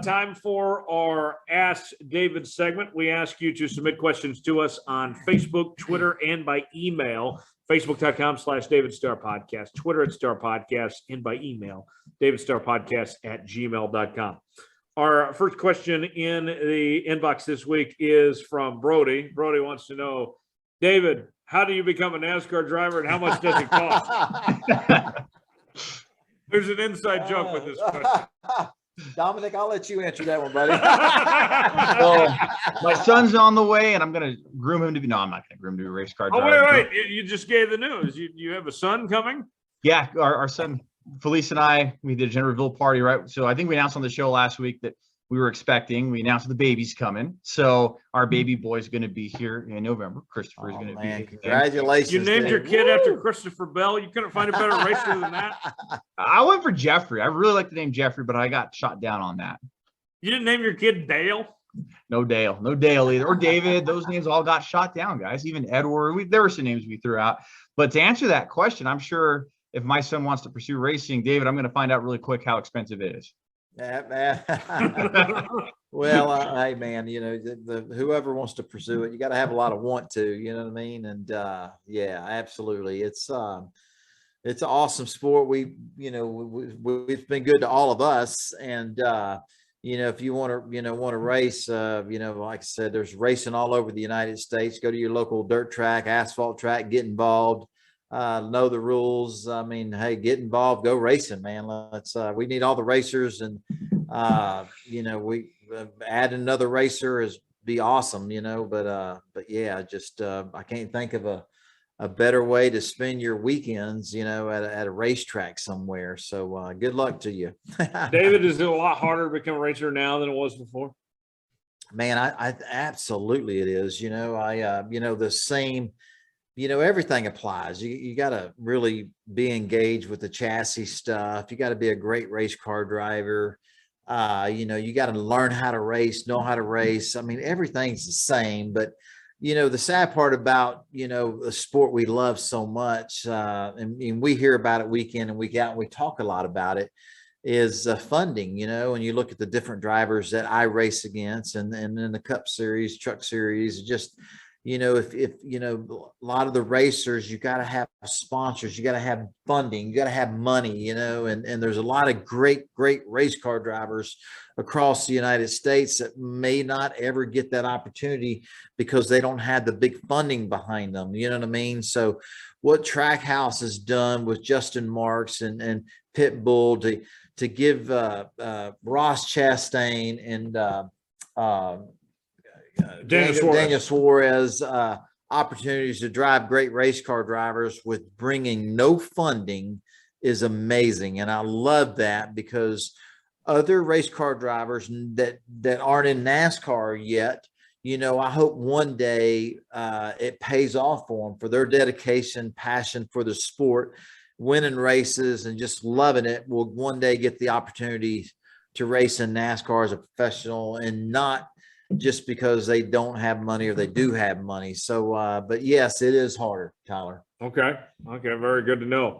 time for our Ask David segment. We ask you to submit questions to us on Facebook, Twitter, and by email. Facebook.com/David Starr Podcast, Twitter @Starr Podcast, and by email, davidstarrpodcast@gmail.com. Our first question in the inbox this week is from Brody. Brody wants to know, David, how do you become a NASCAR driver and how much does it cost? There's an inside joke with this question. Dominic, I'll let you answer that one, buddy. Well, my son's on the way, and I'm going to groom him to be. No, I'm not going to groom him to be a race car driver. Oh, wait. You just gave the news. You have a son coming? Yeah, our son, Felice and I, we did a gender reveal party, right? So I think we announced on the show last week that we were expecting. We announced the baby's coming. So our baby boy's going to be here in November. Christopher is going to be here. Congratulations. You named your kid after Christopher Bell. You couldn't find a better racer than that. I went for Jeffrey. I really like the name Jeffrey, but I got shot down on that. You didn't name your kid Dale? No Dale either. Or David. Those names all got shot down, guys. Even Edward. There were some names we threw out. But to answer that question, I'm sure if my son wants to pursue racing, David, I'm going to find out really quick how expensive it is. Well, hey man, you know, whoever wants to pursue it, you got to have a lot of want to, you know what I mean? And yeah, absolutely. It's an awesome sport. It's been good to all of us. And you know, if you want to race, like I said, there's racing all over the United States. Go to your local dirt track, asphalt track, get involved. Know the rules. I mean, hey, get involved, go racing, man. We need all the racers, and we add another racer is be awesome, but yeah, just I can't think of a better way to spend your weekends, at a racetrack somewhere. So good luck to you. David, is it a lot harder to become a racer now than it was before? Man, I absolutely it is. The same. Everything applies. You got to really be engaged with the chassis stuff. You got to be a great race car driver. You got to learn how to race, know how to race. I mean, everything's the same, but the sad part about, the sport we love so much, and we hear about it week in and week out, and we talk a lot about it, is funding, and you look at the different drivers that I race against and in the Cup Series, Truck Series, just, if a lot of the racers, you got to have sponsors, you got to have funding, you got to have money, and there's a lot of great race car drivers across the United States that may not ever get that opportunity because they don't have the big funding behind them. You know what I mean? So what Trackhouse has done with Justin Marks and Pitbull to give Ross Chastain and Daniel Suarez opportunities to drive great race car drivers with bringing no funding is amazing. And I love that, because other race car drivers that aren't in NASCAR yet, I hope one day it pays off for them, for their dedication, passion for the sport, winning races and just loving it, will one day get the opportunity to race in NASCAR as a professional, and not just because they don't have money or they do have money. So, but yes, it is harder, Tyler. Okay. Very good to know.